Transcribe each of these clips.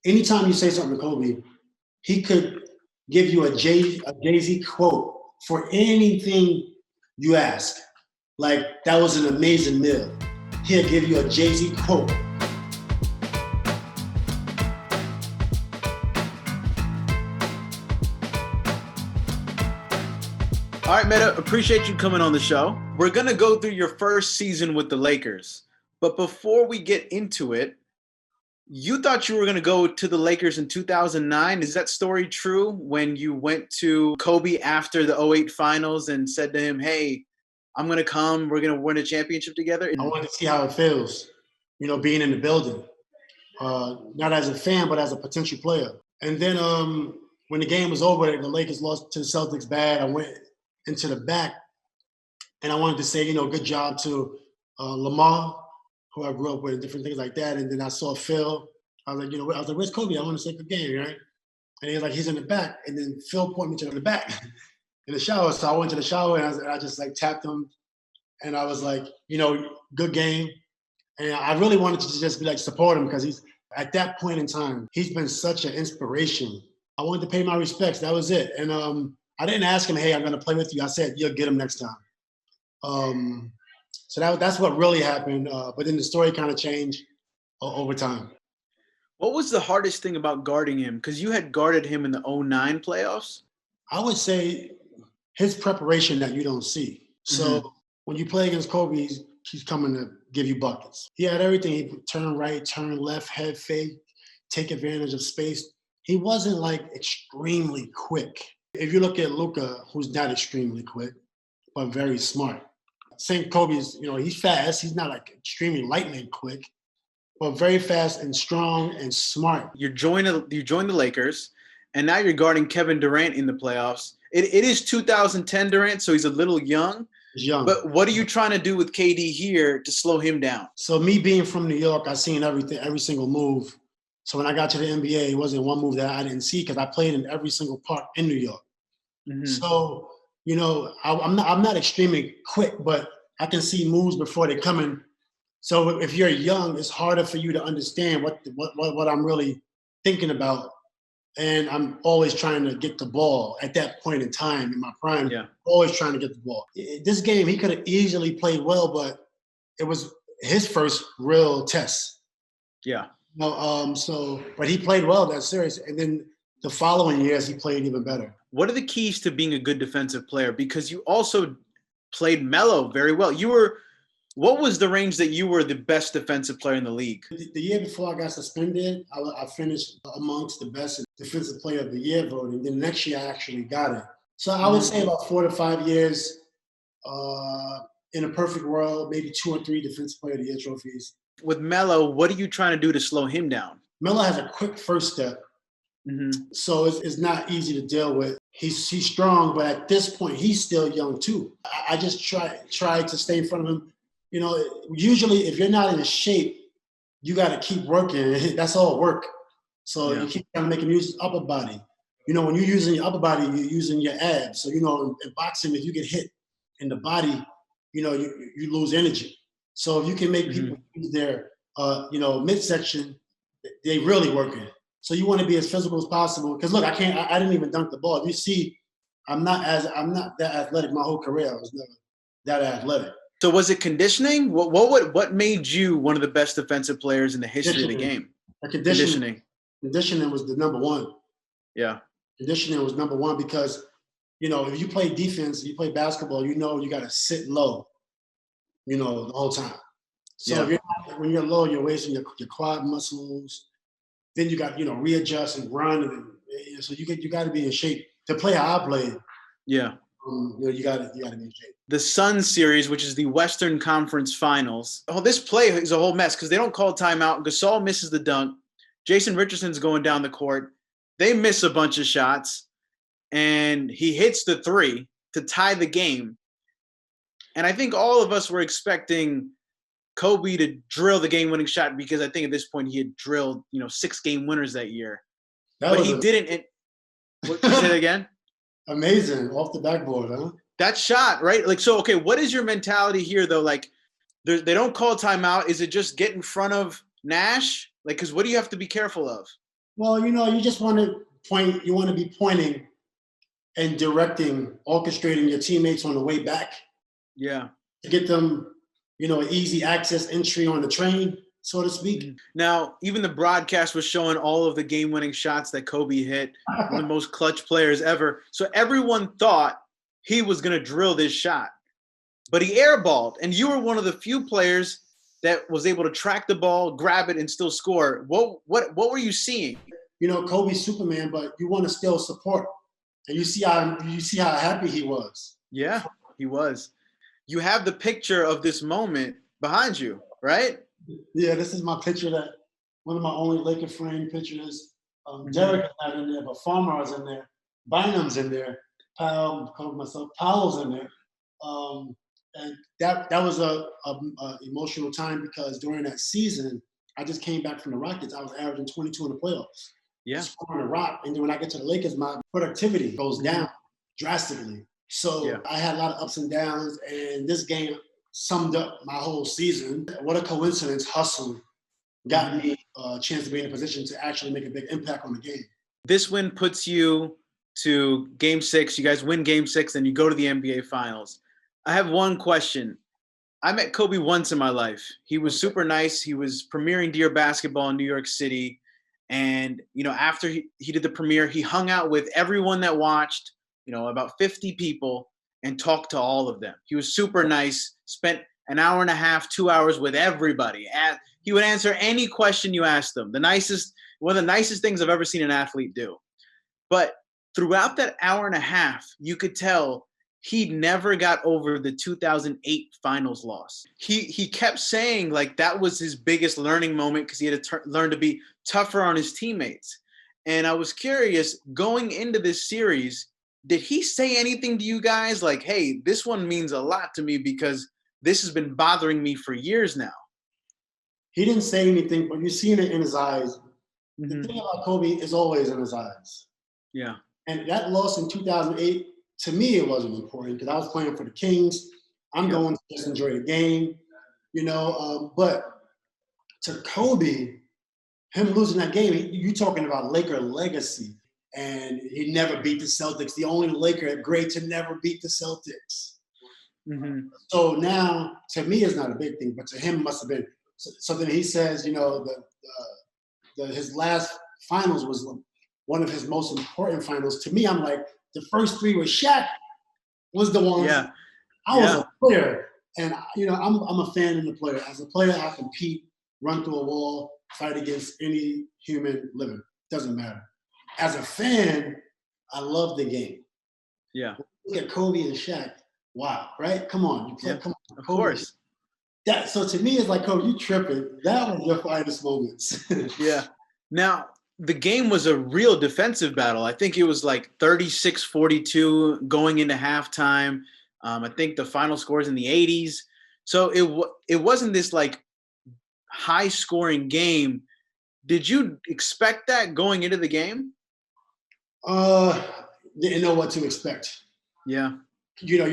anytime you say something to Kobe, he could give you a Jay-Z quote for anything you ask. Like, that was an amazing meal. He'll give you a Jay-Z quote. All right, Metta, appreciate you coming on the show. We're going to go through your first season with the Lakers. But before we get into it, you thought you were going to go to the Lakers in 2009. Is that story true when you went to Kobe after the 2008 finals and said to him, hey, I'm going to come, we're going to win a championship together? I wanted to see how it feels, being in the building. Not as a fan, but as a potential player. And then when the game was over, the Lakers lost to the Celtics bad. I went into the back, and I wanted to say, good job to Lamar, who I grew up with, and different things like that. And then I saw Phil. I was like, where's Kobe? I want to say good game, right? And he was like, he's in the back. And then Phil pointed me to the back in the shower. So I went to the shower, and I just tapped him, and I was like, good game. And I really wanted to just be support him, because he's at that point in time, he's been such an inspiration. I wanted to pay my respects. That was it. And I didn't ask him, hey, I'm going to play with you. I said, you'll get him next time. So that's what really happened. But then the story kind of changed over time. What was the hardest thing about guarding him? Because you had guarded him in the 2009 playoffs. I would say his preparation that you don't see. So when you play against Kobe, he's coming to give you buckets. He had everything. He would turn right, turn left, head fake, take advantage of space. He wasn't extremely quick. If you look at Luka, who's not extremely quick, but very smart. St. Kobe's, he's fast. He's not extremely lightning quick, but very fast and strong and smart. You joined the Lakers, and now you're guarding Kevin Durant in the playoffs. It is 2010 Durant, so he's a little young. He's young. But what are you trying to do with KD here to slow him down? So me being from New York, I've seen everything, every single move. So when I got to the NBA, it wasn't one move that I didn't see, because I played in every single part in New York. Mm-hmm. So, I'm not extremely quick, but I can see moves before they come in. So if you're young, it's harder for you to understand what I'm really thinking about. And I'm always trying to get the ball at that point in time in my prime. Yeah. Always trying to get the ball. This game, he could have easily played well, but it was his first real test. Yeah. But he played well that series. And then the following years, he played even better. What are the keys to being a good defensive player? Because you also played mellow very well. What was the range that you were the best defensive player in the league? The year before I got suspended, I finished amongst the best defensive player of the year voting. Then next year, I actually got it. So I would say about 4 to 5 years, in a perfect world, maybe 2 or 3 defensive player of the year trophies. With Melo, what are you trying to do to slow him down? Melo has a quick first step. Mm-hmm. So it's not easy to deal with. He's strong, but at this point, he's still young too. I just try to stay in front of him. Usually if you're not in shape, you got to keep working. That's all work. So you keep trying to make him use his upper body. When you're using your upper body, you're using your abs. So, in boxing, if you get hit in the body, you lose energy. So if you can make people use their, midsection, they really working. So you want to be as physical as possible. Because look, I didn't even dunk the ball. If you see, I'm not that athletic. My whole career, I was never that athletic. So was it conditioning? What made you one of the best defensive players in the history of the game? Conditioning. Conditioning was the number one. Yeah. Conditioning was number one because, if you play defense, you play basketball, you got to sit low, the whole time. So when you're low, you're wasting your quad muscles. Then you got, readjust and run. And so you got to be in shape. To play how I played, yeah. You got to be in shape. The Suns series, which is the Western Conference Finals. Oh, this play is a whole mess because they don't call timeout. Gasol misses the dunk. Jason Richardson's going down the court. They miss a bunch of shots, and he hits the 3 to tie the game. And I think all of us were expecting Kobe to drill the game-winning shot because I think at this point he had drilled, 6 game winners that year. But he didn't. What, say that again? Amazing. Off the backboard, huh? That shot, right? Okay, what is your mentality here, though? They don't call timeout. Is it just get in front of Nash? Because what do you have to be careful of? Well, you just want to point. You want to be pointing and directing, orchestrating your teammates on the way back Yeah. to get them, an easy access entry on the train, so to speak. Now, even the broadcast was showing all of the game-winning shots that Kobe hit, one of the most clutch players ever. So everyone thought he was going to drill this shot, but he airballed, and you were one of the few players that was able to track the ball, grab it, and still score. What were you seeing? Kobe's Superman, but you want to still support, and you see how happy he was. Yeah, he was. You have the picture of this moment behind you, right? Yeah, this is my picture. That one of my only Laker frame pictures. Derek is not in there, but Farmer is in there. Bynum's in there. Powell's in there. And that was a emotional time because during that season, I just came back from the Rockets. I was averaging 22 in the playoffs. Yeah. Scoring a rock. And then when I get to the Lakers, my productivity goes down drastically. So I had a lot of ups and downs, and this game summed up my whole season. What a coincidence. Hustle got me a chance to be in a position to actually make a big impact on the game. This win puts you to Game 6. You guys win Game 6, and you go to the NBA Finals. I have one question. I met Kobe once in my life. He was super nice. He was premiering Dear Basketball in New York City. And, after he did the premiere, he hung out with everyone that watched, about 50 people, and talked to all of them. He was super nice, spent an hour and a half, 2 hours with everybody. He would answer any question you asked him. One of the nicest things I've ever seen an athlete do. But throughout that hour and a half, you could tell he never got over the 2008 finals loss. He kept saying like that was his biggest learning moment because he had to learn to be tougher on his teammates. And I was curious, going into this series, did he say anything to you guys like, hey, this one means a lot to me because this has been bothering me for years now? He didn't say anything, but you're seeing it in his eyes. The thing about Kobe is always in his eyes. Yeah. And that loss in 2008, to me, it wasn't important because I was playing for the Kings. I'm going to just enjoy the game, but to Kobe, him losing that game, you're talking about Laker legacy. And he never beat the Celtics. The only Laker great to never beat the Celtics. So now, to me, it's not a big thing, but to him, it must have been something. He says, his last finals was one of his most important finals. To me, I'm like, the first three with Shaq was the one. Yeah. I was a player, and I'm a fan of the player. As a player, I compete, run through a wall, fight against any human living. Doesn't matter. As a fan, I love the game. Yeah. Look at Kobe and Shaq. Wow, right? Come on, come on. Of course. So to me, it's like, Kobe, you tripping. That was your finest moments. Yeah. Now, the game was a real defensive battle. I think it was like 36-42 going into halftime. I think the final score is in the 80s. So it wasn't this like high-scoring game. Did you expect that going into the game? Didn't know what to expect. Yeah. You're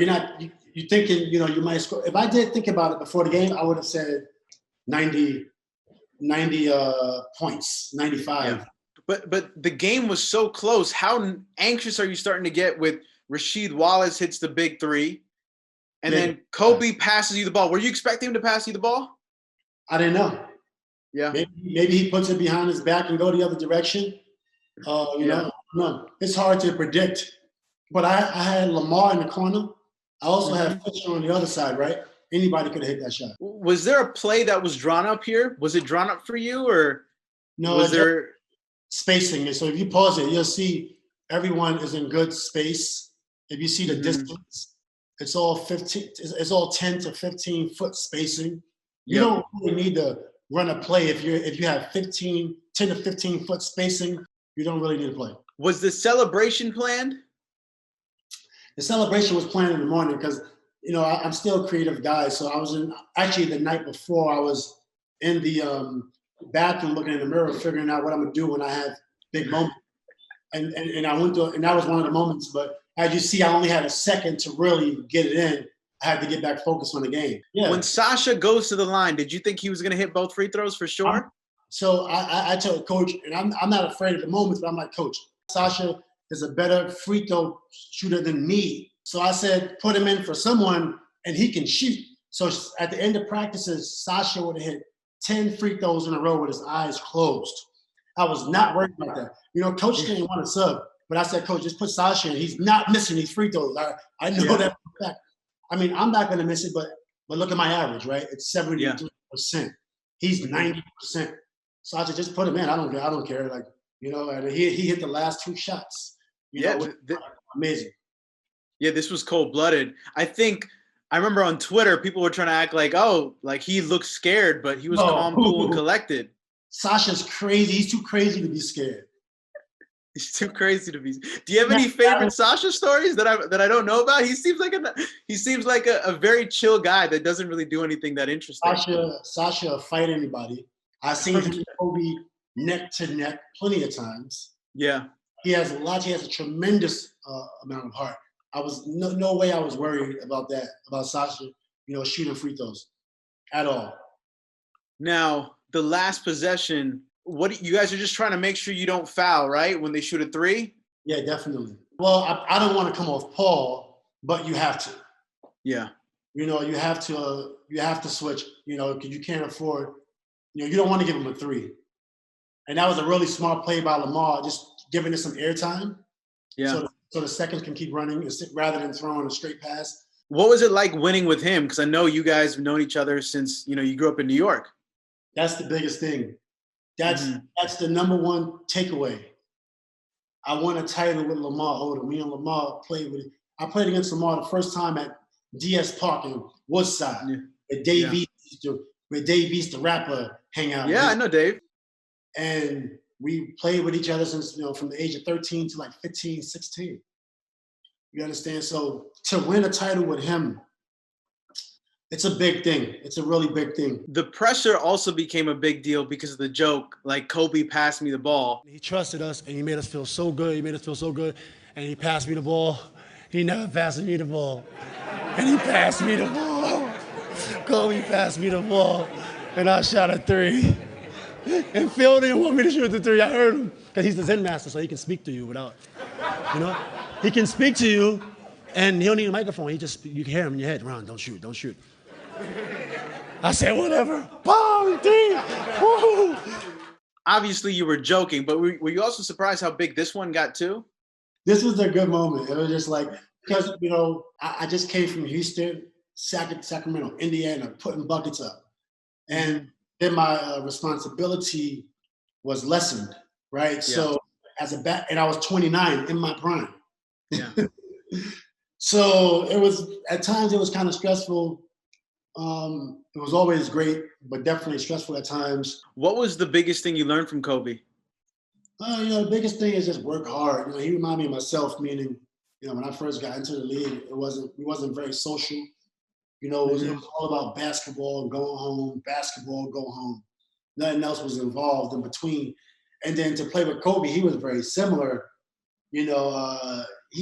thinking, you might score. If I did think about it before the game, I would have said 90 points, 95. Yeah. But the game was so close. How anxious are you starting to get with Rasheed Wallace hits the big three, and then Kobe passes you the ball? Were you expecting him to pass you the ball? I didn't know. Yeah. Maybe he puts it behind his back and go the other direction. No, it's hard to predict. But I had Lamar in the corner. I also had Fisher on the other side, right? Anybody could have hit that shot. Was there a play that was drawn up here? Was it drawn up for you, or no? Was there spacing? So if you pause it, you'll see everyone is in good space. If you see the distance, it's all 15. It's all 10 to 15 foot spacing. You don't really need to run a play if you have 10 to 15 foot spacing. You don't really need to play. Was the celebration planned? The celebration was planned in the morning because, I'm still a creative guy. So I was the night before, I was in the bathroom looking in the mirror, figuring out what I'm going to do when I have big moments. And I went to, and that was one of the moments. But as you see, I only had a second to really get it in. I had to get back focused on the game. Yeah. When Sasha goes to the line, did you think he was going to hit both free throws for sure? So I told Coach, and I'm not afraid at the moment, but I'm like, Coach, Sasha is a better free throw shooter than me. So I said, put him in for someone, and he can shoot. So at the end of practices, Sasha would have hit 10 free throws in a row with his eyes closed. I was not worried about that. You know, Coach didn't want to sub, but I said, Coach, just put Sasha in. He's not missing these free throws. I know that for a fact. I mean, I'm not going to miss it, but look at my average, right? It's 73%. He's 90%. Sasha, just put him in. I don't care. Like, you know, and he hit the last 2 shots. You know, amazing. Yeah, this was cold-blooded. I remember on Twitter, people were trying to act like, oh, like he looked scared, but he was calm, cool, and collected. Sasha's crazy. He's too crazy to be scared. He's too crazy to be. Do you have any favorite Sasha stories that I don't know about? He seems like a very chill guy that doesn't really do anything that interesting. Sasha will fight anybody. I've seen him and Kobe neck to neck plenty of times. Yeah. He has a tremendous amount of heart. I was no way I was worried about that, about Sasha, you know, shooting free throws at all. Now, the last possession, you guys are just trying to make sure you don't foul, right? When they shoot a 3? Yeah, definitely. Well, I don't want to come off Paul, but you have to. Yeah. You know, you have to switch, you know, because you can't afford, you know, you don't want to give him a 3. And that was a really smart play by Lamar, just giving it some airtime. Yeah. So the seconds can keep running rather than throwing a straight pass. What was it like winning with him? Because I know you guys have known each other since, you know, you grew up in New York. That's the biggest thing. That's the number one takeaway. I won a title with Lamar Odom. Me and Lamar I played against Lamar the first time at DS Park in Woodside. Yeah. Where Dave used to rapper hang out. Yeah, I know Dave. And we played with each other since, you know, from the age of 13 to like 15, 16. You understand? So to win a title with him, it's a big thing. It's a really big thing. The pressure also became a big deal because of the joke, like Kobe passed me the ball. He trusted us and he made us feel so good. And he passed me the ball. He never passed me the ball. And he passed me the ball. Kobe passed me the ball. And I shot a 3. And Phil didn't want me to shoot the 3. I heard him. Because he's the Zen master, so he can speak to you without, you know? He can speak to you, and he don't need a microphone. You can hear him in your head. Ron, don't shoot. I said, whatever. Bang, 3. Woo! Obviously, you were joking, but were you also surprised how big this one got, too? This was a good moment. It was just like, because, you know, I just came from Houston, Sacramento, Indiana, putting buckets up. And then my responsibility was lessened, right? Yeah. So and I was 29 in my prime. Yeah. So at times it was kind of stressful. It was always great, but definitely stressful at times. What was the biggest thing you learned from Kobe? You know, the biggest thing is just work hard. You know, he reminded me of myself, meaning, you know, when I first got into the league, we wasn't very social. You know, it was all about basketball and going home, basketball, go home. Nothing else was involved in between. And then to play with Kobe, he was very similar. You know,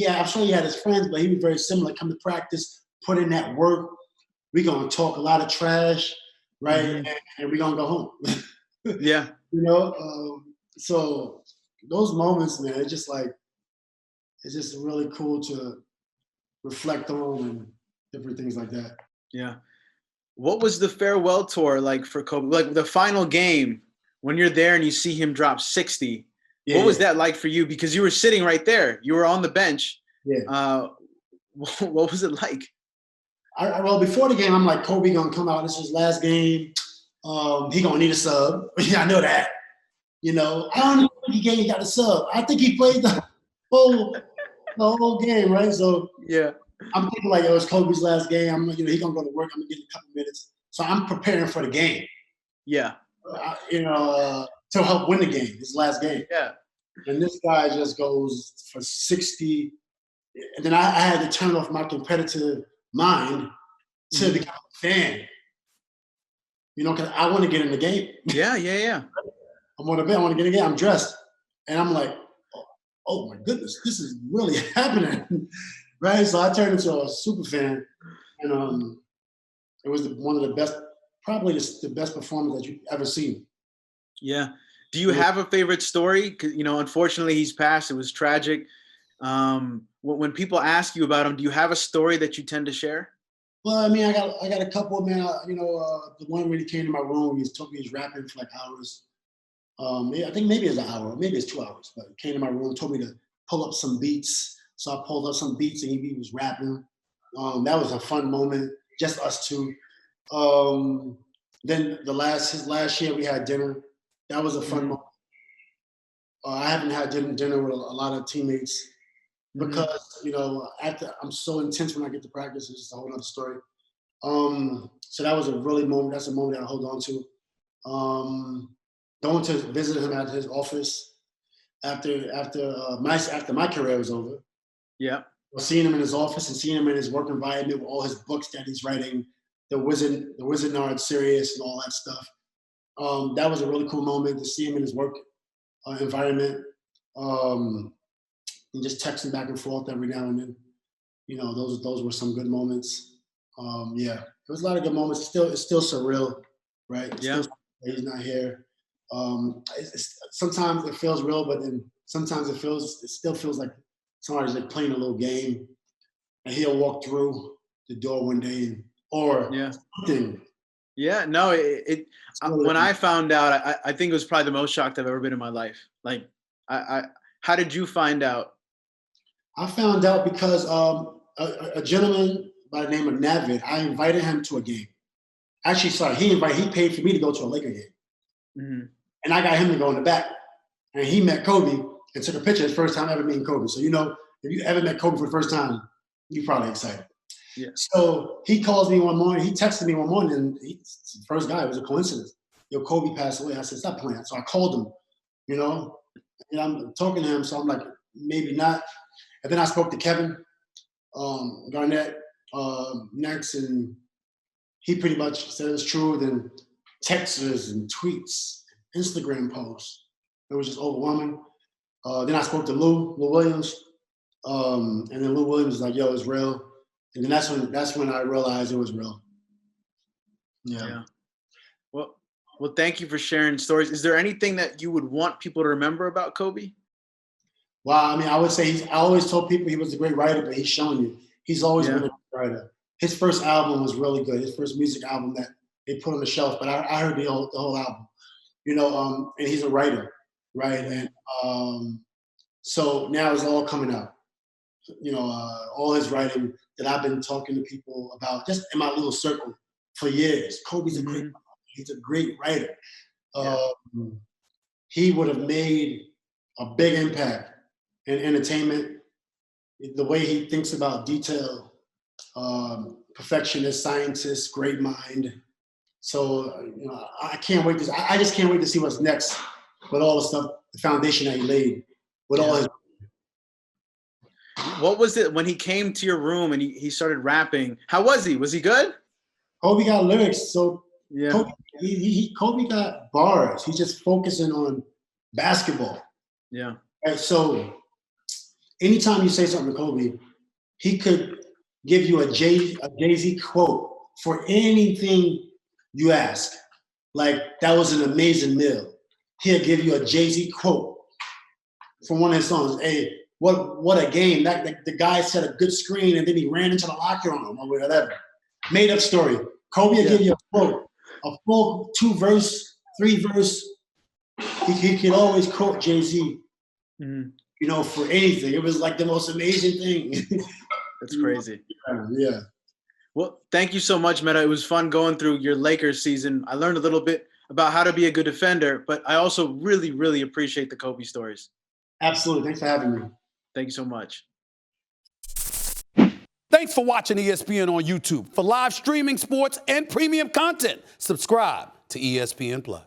I'm sure he had his friends, but he was very similar. Come to practice, put in that work. We're going to talk a lot of trash, right? Mm-hmm. And we're going to go home. Yeah. You know, so those moments, man, it's just really cool to reflect on and different things like that. Yeah. What was the farewell tour like for Kobe? Like the final game, when you're there and you see him drop 60, what was that like for you? Because you were sitting right there. You were on the bench. Yeah. What was it like? Well, before the game, I'm like, Kobe going to come out. This is his last game. He going to need a sub. Yeah, I know that. You know, I don't think he got a sub. I think he played the whole game, right? So yeah. I'm thinking like it was Kobe's last game. You know, he's gonna go to work. I'm gonna get a couple minutes, so I'm preparing for the game. Yeah, you know, to help win the game, his last game. Yeah, and this guy just goes for 60, and then I had to turn off my competitive mind to become a fan. You know, because I want to get in the game. Yeah. I'm on the bed. I want to get in the game. I'm dressed, and I'm like, oh my goodness, this is really happening. Right, so I turned into a super fan, and it was one of the best, probably the best performance that you've ever seen. Yeah. Do you have a favorite story? 'Cause, unfortunately, he's passed. It was tragic. When people ask you about him, do you have a story that you tend to share? Well, I mean, I got a couple, man. The one when he came to my room, he told me he was rapping for like hours. I think maybe it's an hour, maybe it's 2 hours. But he came to my room, told me to pull up some beats. So I pulled up some beats, and he was rapping. That was a fun moment, just us two. Then his last year, we had dinner. That was a fun moment. I haven't had dinner with a lot of teammates because after I'm so intense when I get to practice. It's just a whole other story. So that was a really moment. That's a moment that I hold on to. Going to visit him at his office after my career was over. Yeah. Seeing him in his office and seeing him in his work environment with all his books that he's writing, the Wizardnard series and all that stuff. That was a really cool moment to see him in his work environment. And just texting back and forth every now and then. Those were some good moments. Yeah, there was a lot of good moments. It's still surreal, right? He's not here. Sometimes it feels real, but then sometimes it still feels like somebody's like playing a little game, and he'll walk through the door one day or something. Yeah, no, when I found out, I think it was probably the most shocked I've ever been in my life. Like, how did you find out? I found out because a gentleman by the name of Navid, I invited him to a game. Actually, sorry, he paid for me to go to a Laker game. Mm-hmm. And I got him to go in the back. And he met Kobe and took a picture his first time ever meeting Kobe. So, if you ever met Kobe for the first time, you're probably excited. Yeah. So he calls me one morning. He texted me one morning, and he's the first guy. It was a coincidence. Kobe passed away. I said, stop playing. So I called him, and I'm talking to him. So I'm like, maybe not. And then I spoke to Kevin Garnett next, and he pretty much said it's true. Then texts and tweets, Instagram posts. It was just overwhelming. Then I spoke to Lou Williams, and then Lou Williams was like, "Yo, it's real." And then that's when I realized it was real. Yeah. Well, thank you for sharing stories. Is there anything that you would want people to remember about Kobe? Well, I mean, I would say I always told people he was a great writer, but he's shown you he's always been a great writer. His first album was really good. His first music album that they put on the shelf, but I heard the whole album. And he's a writer, right? And so now it's all coming out. All his writing that I've been talking to people about just in my little circle for years. Kobe's he's a great writer. He would have made a big impact in entertainment. The way he thinks about detail, perfectionist, scientist, great mind. So I can't wait I just can't wait to see what's next with all the stuff, the foundation that he laid with all his. What was it when he came to your room and he started rapping? How was he? Was he good? Kobe got lyrics. So yeah, Kobe got bars. He's just focusing on basketball. Yeah. Right. So anytime you say something to Kobe, he could give you a Jay-Z quote for anything you ask. Like, that was an amazing meal. He'll give you a Jay-Z quote from one of his songs. Hey, what a game. The guy set a good screen and then he ran into the locker room or whatever. Made up story. Kobe will give you a quote, a full 2-verse, 3-verse. He could always quote Jay-Z, for anything. It was like the most amazing thing. That's crazy. Yeah. Well, thank you so much, Metta. It was fun going through your Lakers season. I learned a little bit about how to be a good defender, but I also really, really appreciate the Kobe stories. Absolutely. Thanks for having me. Thank you so much. Thanks for watching ESPN on YouTube. For live streaming, sports, and premium content, subscribe to ESPN+.